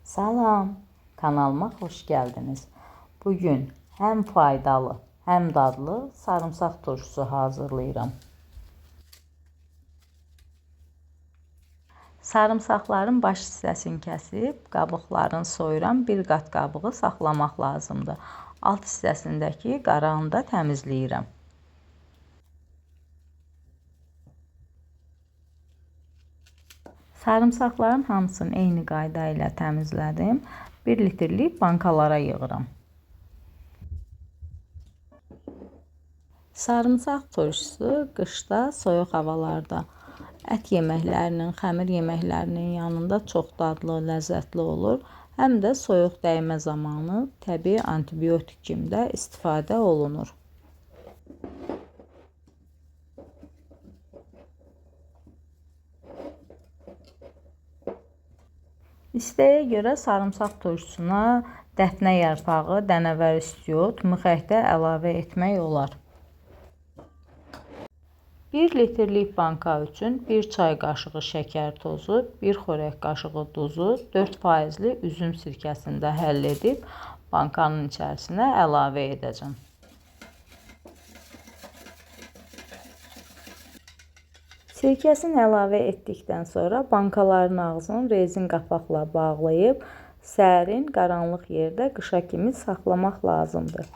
Salam, kanalıma hoş geldiniz. Bugün hem faydalı hem dadlı sarımsaq turşusu hazırlayıram. Sarımsaqların baş hissəsini kəsib, qabıqlarını soyuram. Bir qat qabığı saxlamaq lazımdır. Alt hissəsindəki qarağını da təmizləyirəm. Sarımsaqların hamısını eyni qayda ilə təmizlədim. 1 litrlik bankalara yığıram. Sarımsaq turşusu qışda soyuq havalarda ət yeməklərinin, xəmir yeməklərinin yanında çox dadlı, ləzzətli olur. Həm də soyuq dəymə zamanı təbii antibiotik kimi də istifadə olunur. İstəyə görə sarımsaq turşusuna dəfnə yarpağı, dənəvər istiot, mıx ətə əlavə etmək olar. 1 litrlik banka üçün 1 çay qaşığı şəkər tozu, 1 xörək qaşığı duzu, 4% üzüm sirkəsində həll edib bankanın içərisinə əlavə edəcəm. Sirkəsini əlavə etdikdən sonra bankaların ağzını rezin qapaqla bağlayıb sərin, qaranlıq yerdə qışa kimi saxlamaq lazımdır.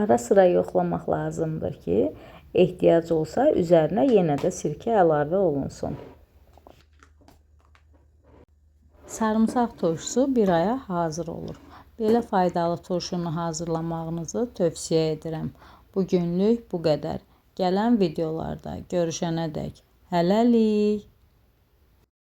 Ara sıra yoxlamaq lazımdır ki, ehtiyac olsa üzərinə yenə də sirkə əlavə olunsun. Sarımsaq turşusu bir aya hazır olur. Belə faydalı turşunu hazırlamağınızı tövsiyə edirəm. Bugünlük bu qədər. Gələn videolarda görüşənədək hələlik.